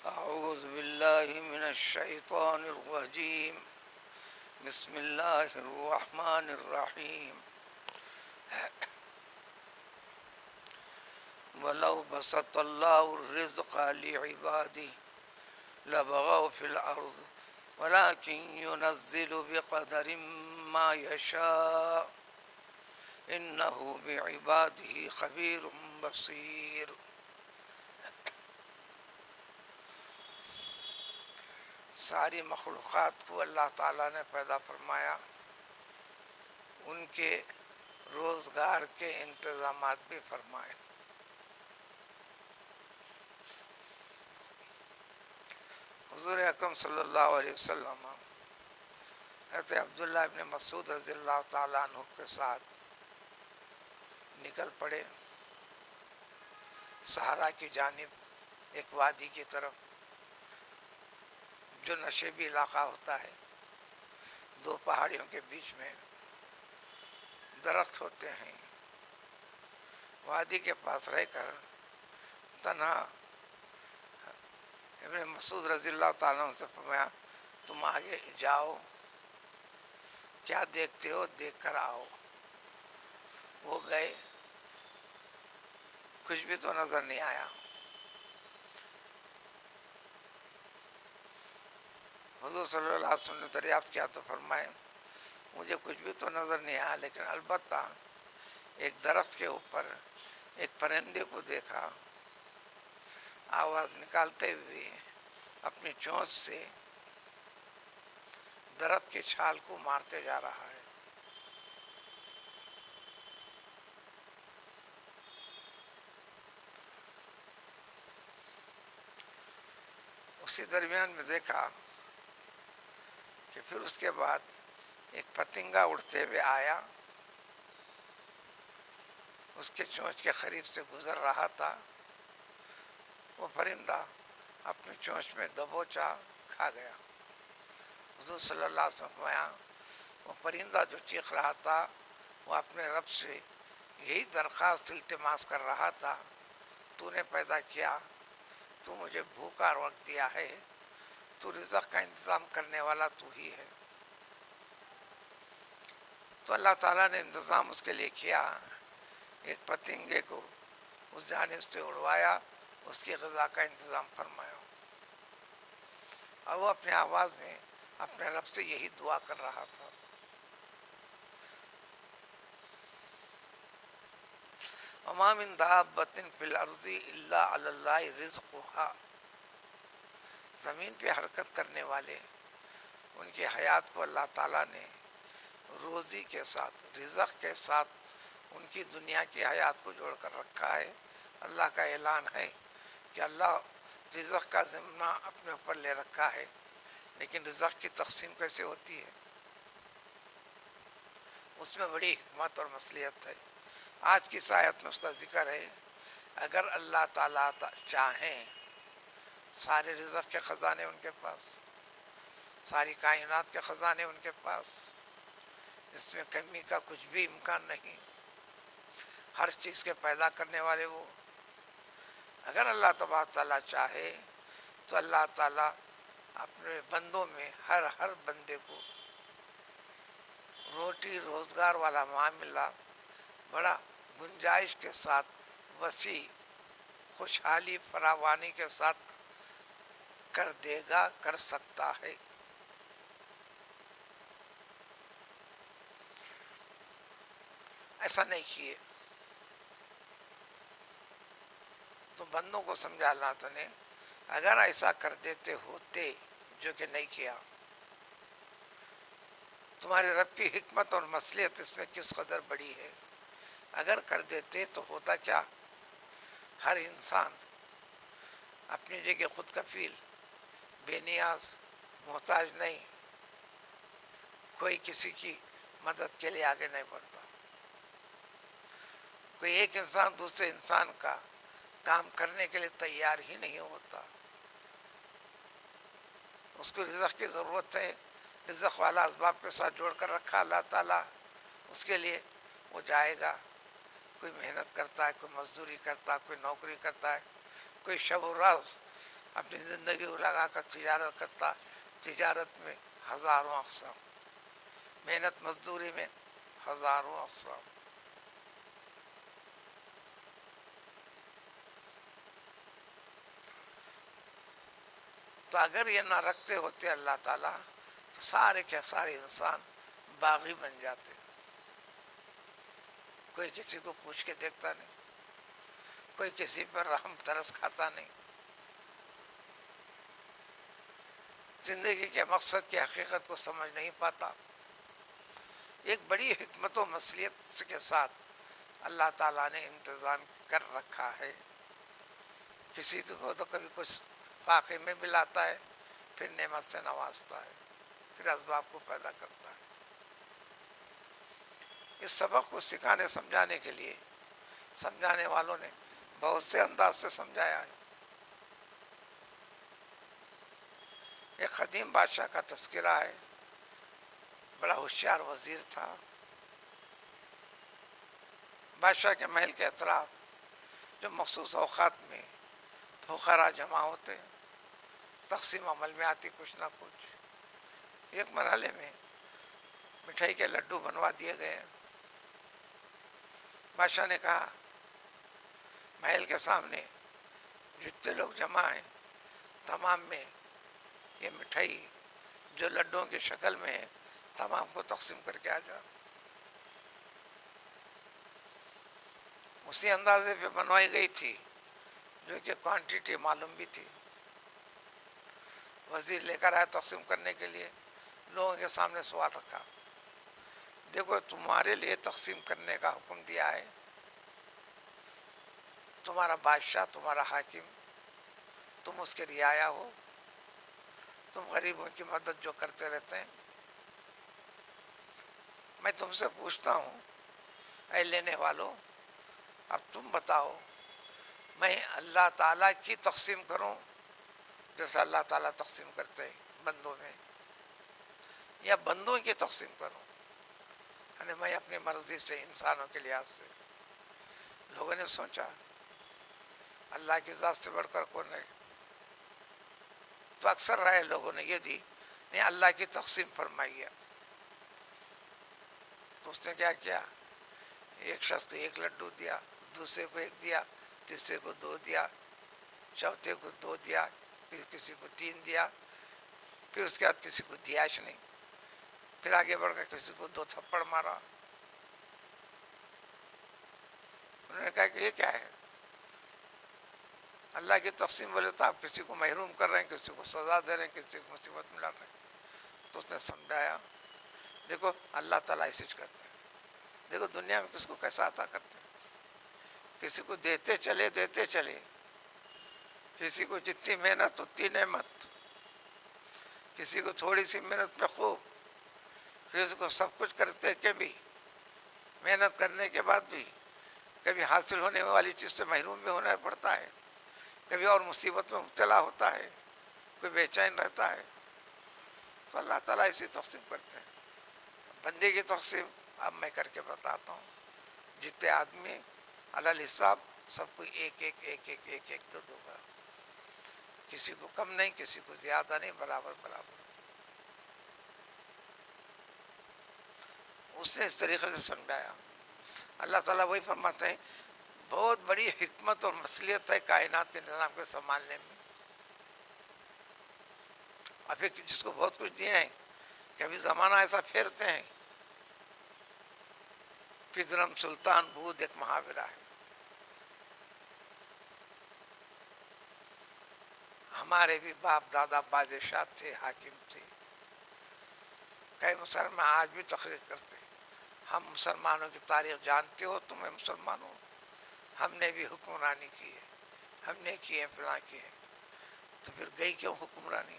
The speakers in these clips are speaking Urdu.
أعوذ بالله من الشيطان الرجيم. بسم الله الرحمن الرحيم. ولو بسط الله الرزق لعباده لبغوا في الأرض ولكن ينزل بقدر ما يشاء إنه بعباده خبير بصير. ساری مخلوقات کو اللہ تعالیٰ نے پیدا فرمایا، ان کے روزگار کے انتظامات بھی فرمائے۔ حضور اکرم صلی اللہ علیہ وسلم حضرت عبداللہ ابن مسعود رضی اللہ تعالیٰ عنہ کے ساتھ نکل پڑے صحرا کی جانب، ایک وادی کی طرف جو نشیبی علاقہ ہوتا ہے، دو پہاڑیوں کے بیچ میں درخت ہوتے ہیں۔ وادی کے پاس رہ کر تنہا ابن مسعود رضی اللہ تعالیٰ عنہ سے فرمایا، تم آگے جاؤ، کیا دیکھتے ہو دیکھ کر آؤ۔ وہ گئے، کچھ بھی تو نظر نہیں آیا۔ حضور صلی اللہ علیہ وسلم نے دریافت کیا تو فرمائے، مجھے کچھ بھی تو نظر نہیں آیا، لیکن البتہ ایک درخت کے اوپر ایک پرندے کو دیکھا، آواز نکالتے ہوئے اپنی چونچ سے درخت کے چھال کو مارتے جا رہا ہے۔ اسی درمیان میں دیکھا کہ پھر اس کے بعد ایک پتنگا اڑتے ہوئے آیا، اس کے چونچ کے قریب سے گزر رہا تھا۔ وہ پرندہ اپنی چونچ میں دبوچا کھا گیا۔ حضور صلی اللہ علیہ وسلم فرمایا، وہ پرندہ جو چیخ رہا تھا وہ اپنے رب سے یہی درخواست التماس کر رہا تھا، تو نے پیدا کیا، تو مجھے بھوکا رکھ دیا ہے، تو رزق کا انتظام کرنے والا تو ہی ہے۔ تو اللہ تعالیٰ نے انتظام اس کے لیے کیا، ایک پتنگے کو اس جانب سے اڑوایا، اس کی غذا کا انتظام فرمایا، اور وہ اپنے آواز میں اپنے رب سے یہی دعا کر رہا تھا۔ وَمَا مِن دَابَّةٍ فِي الْأَرْضِ إِلَّا عَلَى اللَّهِ رِزْقُهَا۔ زمین پہ حرکت کرنے والے، ان کی حیات کو اللہ تعالیٰ نے روزی کے ساتھ، رزق کے ساتھ ان کی دنیا کی حیات کو جوڑ کر رکھا ہے۔ اللہ کا اعلان ہے کہ اللہ رزق کا ذمہ اپنے اوپر لے رکھا ہے، لیکن رزق کی تقسیم کیسے ہوتی ہے، اس میں بڑی حکمت اور مصلحت ہے۔ آج کی آیت میں اس کا ذکر ہے، اگر اللہ تعالیٰ چاہیں، سارے رزق کے خزانے ان کے پاس، ساری کائنات کے خزانے ان کے پاس، اس میں کمی کا کچھ بھی امکان نہیں، ہر چیز کے پیدا کرنے والے وہ۔ اگر اللہ تبارک تعالیٰ چاہے تو اللہ تعالیٰ اپنے بندوں میں ہر بندے کو روٹی روزگار والا معاملہ بڑا گنجائش کے ساتھ، وسیع خوشحالی فراوانی کے ساتھ کر دے گا، کر سکتا ہے۔ ایسا نہیں کیے تو بندوں کو سمجھا اللہ تعالیٰ نے، اگر ایسا کر دیتے ہوتے، جو کہ نہیں کیا، تمہارے رب کی حکمت اور مصلحت اس میں کس قدر بڑی ہے۔ اگر کر دیتے تو ہوتا کیا، ہر انسان اپنی جگہ خود کفیل، بے نیاز، محتاج نہیں، کوئی کسی کی مدد کے لیے آگے نہیں بڑھتا، کوئی ایک انسان دوسرے انسان کا کام کرنے کے لیے تیار ہی نہیں ہوتا۔ اس کو رزق کی ضرورت ہے، رزق والا اسباب کے ساتھ جوڑ کر رکھا اللہ تعالیٰ، اس کے لیے وہ جائے گا، کوئی محنت کرتا ہے، کوئی مزدوری کرتا ہے، کوئی نوکری کرتا ہے، کوئی شب و راز اپنی زندگی کو لگا کر تجارت کرتا، تجارت میں ہزاروں اقسام، محنت مزدوری میں ہزاروں اقسام. تو اگر یہ نہ رکھتے ہوتے اللہ تعالیٰ تو سارے کے سارے انسان باغی بن جاتے. کوئی کسی کو پوچھ کے دیکھتا نہیں، کوئی کسی پر رحم ترس کھاتا نہیں، زندگی کے مقصد کی حقیقت کو سمجھ نہیں پاتا. ایک بڑی حکمت و مصلحت کے ساتھ اللہ تعالیٰ نے انتظام کر رکھا ہے. کسی کو تو کبھی کچھ فاقے میں بھی لاتا ہے، پھر نعمت سے نوازتا ہے، پھر اسباب کو پیدا کرتا ہے. اس سبق کو سکھانے سمجھانے کے لیے سمجھانے والوں نے بہت سے انداز سے سمجھایا ہے. ایک قدیم بادشاہ کا تذکرہ ہے. بڑا ہوشیار وزیر تھا. بادشاہ کے محل کے اطراف جو مخصوص اوقات میں فقراء جمع ہوتے، تقسیم عمل میں آتی کچھ نہ کچھ. ایک مرحلے میں مٹھائی کے لڈو بنوا دیے گئے. بادشاہ نے کہا محل کے سامنے جتنے لوگ جمع ہیں تمام میں یہ مٹھائی جو لڈوں کی شکل میں ہے تمام کو تقسیم کر کے آ جاؤ. اسی اندازے پہ بنوائی گئی تھی جو کہ کوانٹیٹی معلوم بھی تھی. وزیر لے کر آیا تقسیم کرنے کے لیے. لوگوں کے سامنے سوال رکھا، دیکھو تمہارے لیے تقسیم کرنے کا حکم دیا ہے تمہارا بادشاہ، تمہارا حاکم، تم اس کے رعایا ہو، تم غریبوں کی مدد جو کرتے رہتے ہیں. میں تم سے پوچھتا ہوں اے لینے والوں، اب تم بتاؤ میں اللہ تعالیٰ کی تقسیم کروں جیسا اللہ تعالیٰ تقسیم کرتے ہیں بندوں میں، یا بندوں کی تقسیم کروں؟ یعنی میں اپنی مرضی سے انسانوں کے لحاظ سے. لوگوں نے سوچا اللہ کی ذات سے بڑھ کر کون ہے؟ تو اکثر رائے لوگوں نے یہ دی نہیں اللہ کی تقسیم فرمائی ہے. تو اس نے کیا کیا؟ ایک شخص کو ایک لڈو دیا، دوسرے کو ایک دیا، تیسرے کو 2 دیا، چوتھے کو 2 دیا، پھر کسی کو 3 دیا، پھر اس کے بعد کسی کو دیاش نہیں، پھر آگے بڑھ کر کسی کو 2 تھپڑ مارا. انہوں نے کہا کہ یہ کیا ہے؟ اللہ کی تقسیم بولے تو آپ کسی کو محروم کر رہے ہیں، کسی کو سزا دے رہے ہیں، کسی کو مصیبت میں ڈال رہے ہیں. تو اس نے سمجھایا دیکھو اللہ تعالیٰ ایسے کرتے ہیں. دیکھو دنیا میں کس کو کیسا عطا کرتے ہیں. کسی کو دیتے چلے، کسی کو جتنی محنت اتنی نعمت، کسی کو تھوڑی سی محنت پہ خوب، کسی کو سب کچھ کرتے کہ بھی محنت کرنے کے بعد بھی کبھی حاصل ہونے والی چیز سے محروم بھی ہونا پڑتا ہے، کبھی اور مصیبت میں مبتلا ہوتا ہے، کوئی بے چین رہتا ہے. تو اللہ تعالیٰ ایسی تقسیم کرتے ہیں. بندے کی تقسیم اب میں کر کے بتاتا ہوں. جتنے آدمی علی حساب سب کو ایک ایک تو دو گا. کسی کو کم نہیں، کسی کو زیادہ نہیں، برابر برابر. اس نے اس طریقے سے سمجھایا. اللہ تعالیٰ وہی فرماتے ہیں بہت بڑی حکمت اور مصلحت ہے کائنات کے نظام کے سنبھالنے میں. اور پھر جس کو بہت کچھ دیے ہیں کبھی زمانہ ایسا پھیرتے ہیں. پدرم سلطان بود ایک محاورہ ہے. ہمارے بھی باپ دادا بادشاہ تھے، حاکم تھے. کئی مسلمان آج بھی تقریر کرتے ہیں ہم مسلمانوں کی تاریخ جانتے ہو، تمہیں مسلمانوں ہم نے بھی حکمرانی کی ہے، ہم نے کی ہے فلاں کی ہے. تو پھر گئی کیوں حکمرانی؟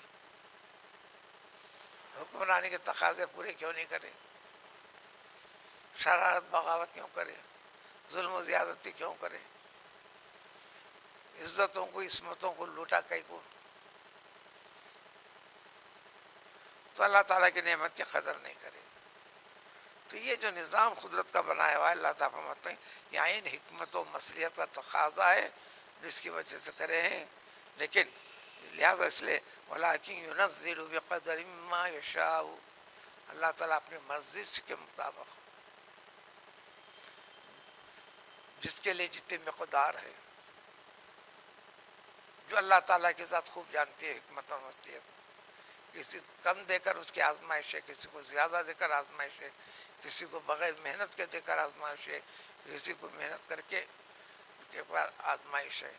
حکمرانی کے تقاضے پورے کیوں نہیں کرے؟ شرارت بغاوت کیوں کرے؟ ظلم و زیادتی کیوں کرے؟ عزتوں کو عصمتوں کو لوٹا کئی کو. تو اللہ تعالیٰ کی نعمت کی قدر نہیں کرے. تو یہ جو نظام قدرت کا بنایا ہوا ہے اللہ تعالیٰ فرماتے ہیں یہ عین حکمت و مصلحت کا تقاضا ہے جس کی وجہ سے کرے ہیں. لیکن لہٰذا اس لیے وَلَٰكِن يُنَزِّلُ بِقَدَرٍ مَّا يَشَاءُ، اللہ تعالیٰ اپنی مرضی کے مطابق جس کے لیے جتنی مقدار ہے، جو اللہ تعالیٰ کی ذات خوب جانتی ہے حکمت اور مصلحت، کسی کو کم دے کر اس کی آزمائش ہے، کسی کو زیادہ دے کر آزمائش ہے، کسی کو بغیر محنت کے دے کر آزمائش ہے، کسی کو محنت کر کے بعد آزمائش ہے۔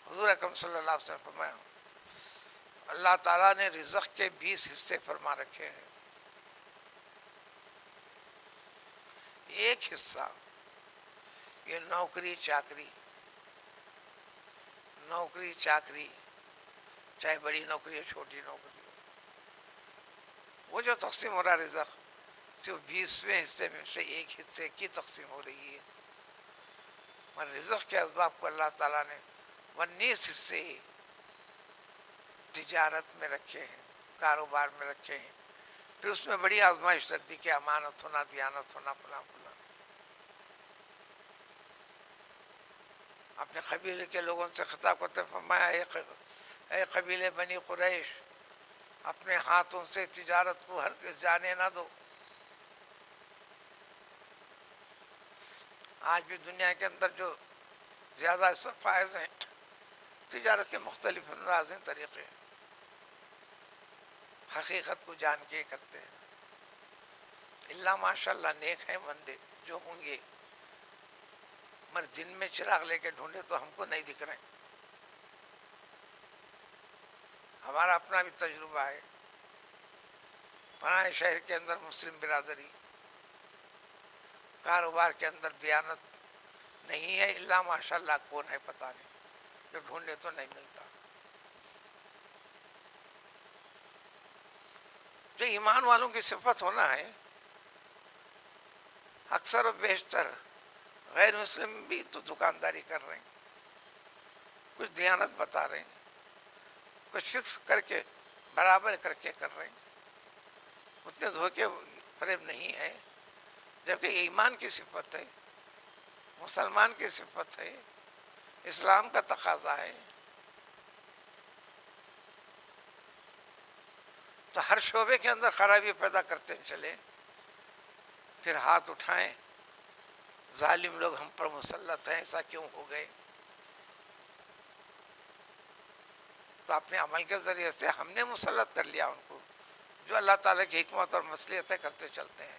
حضور اکرم صلی اللہ علیہ وسلم فرمایا اللہ تعالیٰ نے رزق کے 20 حصے فرما رکھے ہیں، ایک حصہ یہ نوکری چاکری چاہے بڑی نوکری ہو چھوٹی نوکری ہو، وہ جو تقسیم ہو رہا رزق صرف 20ویں حصے میں سے ایک حصے کی تقسیم ہو رہی ہے، اور رزق کے اسباب کو اللہ تعالیٰ نے 19 حصے تجارت میں رکھے ہیں، کاروبار میں رکھے ہیں، پھر اس میں بڑی آزمائش رکھ دی کہ امانت ہونا، دیانت ہونا، فلاں فلاں۔ اپنے قبیلے کے لوگوں سے خطاب کرتے فرمایا اے قبیلے بنی قریش، اپنے ہاتھوں سے تجارت کو ہرگز جانے نہ دو۔ آج بھی دنیا کے اندر جو زیادہ اس پر فائز ہیں، تجارت کے مختلف انداز ہیں، طریقے ہیں، حقیقت کو جان کے کرتے ہیں۔ اللہ ماشاء اللہ نیک ہیں بندے جو ہوں گے، مگر دن میں چراغ لے کے ڈھونڈے تو ہم کو نہیں دکھ رہے۔ ہمارا اپنا بھی تجربہ ہے، پناہ شہر کے اندر مسلم برادری، کاروبار کے اندر دیانت نہیں ہے، اللہ ماشاء اللہ کون ہے پتہ نہیں، جو ڈھونڈے تو نہیں ملتا۔ جو ایمان والوں کی صفت ہونا ہے، اکثر و بیشتر غیر مسلم بھی تو دکانداری کر رہے ہیں، کچھ دیانت بتا رہے ہیں، کچھ فکس کر کے برابر کر کے کر رہے ہیں، اتنے دھوکے فریب نہیں ہے، جبکہ ایمان کی صفت ہے، مسلمان کی صفت ہے، اسلام کا تقاضا ہے۔ تو ہر شعبے کے اندر خرابی پیدا کرتے چلے، پھر ہاتھ اٹھائیں ظالم لوگ ہم پر مسلط ہیں، ایسا کیوں ہو گئے؟ تو اپنے عمل کے ذریعے سے ہم نے مسلط کر لیا ان کو، جو اللہ تعالیٰ کی حکمت اور مصلحتیں کرتے چلتے ہیں۔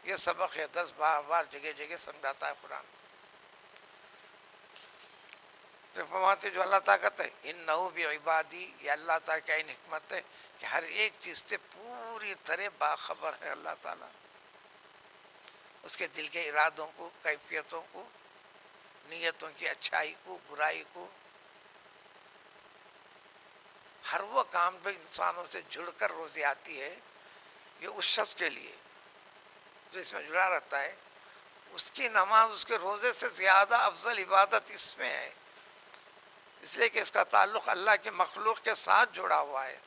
یہ سبق ہے، 10 بار جگہ جگہ سمجھاتا ہے قرآن۔ پھر فرماتے جو اللہ تعالیٰ کہتے ہیں انہو بعبادی، یہ اللہ تعالیٰ کا ان حکمت ہے کہ ہر ایک چیز سے پوری طرح باخبر ہے اللہ تعالیٰ، اس کے دل کے ارادوں کو، کیفیتوں کو، نیتوں کی اچھائی کو، برائی کو، ہر وہ کام جو انسانوں سے جڑ کر روزی آتی ہے، یہ اس شخص کے لیے جو اس میں جڑا رہتا ہے، اس کی نماز اس کے روزے سے زیادہ افضل عبادت اس میں ہے، اس لیے کہ اس کا تعلق اللہ کے مخلوق کے ساتھ جڑا ہوا ہے۔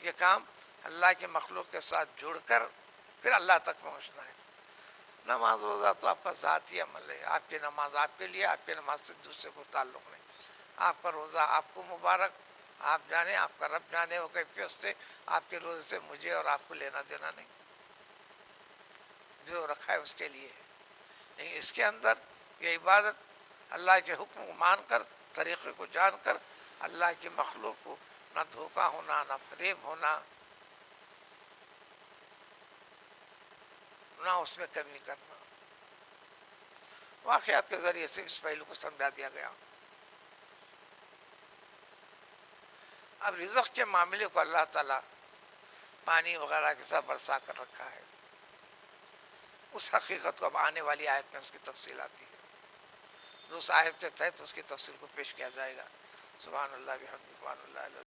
یہ کام اللہ کے مخلوق کے ساتھ جڑ کر پھر اللہ تک پہنچنا ہے۔ نماز روزہ تو آپ کا ذاتی عمل ہے، آپ کی نماز آپ کے لیے، آپ کی نماز سے دوسرے کو تعلق نہیں۔ آپ کا روزہ آپ کو مبارک، آپ جانے، آپ کا رب جانے وہ کیفیت سے، آپ کے روزے سے مجھے اور آپ کو لینا دینا نہیں، جو رکھا ہے اس کے لیے ہے۔ لیکن اس کے اندر یہ عبادت اللہ کے حکم کو مان کر، طریقے کو جان کر، اللہ کی مخلوق کو نہ دھوکہ ہونا، نہ فریب ہونا، نہ اس میں کمی کرنا۔ واقعات کے ذریعے سے اس پہلو کو سمجھا دیا گیا۔ اب رزق کے معاملے کو اللہ تعالیٰ پانی وغیرہ کے ساتھ برسا کر رکھا ہے، اس حقیقت کو اب آنے والی آیت میں اس کی تفصیل آتی ہے، جو اس آیت کے تحت اس کی تفصیل کو پیش کیا جائے گا۔ سبحان اللہ بحمدہ، سبحان اللہ۔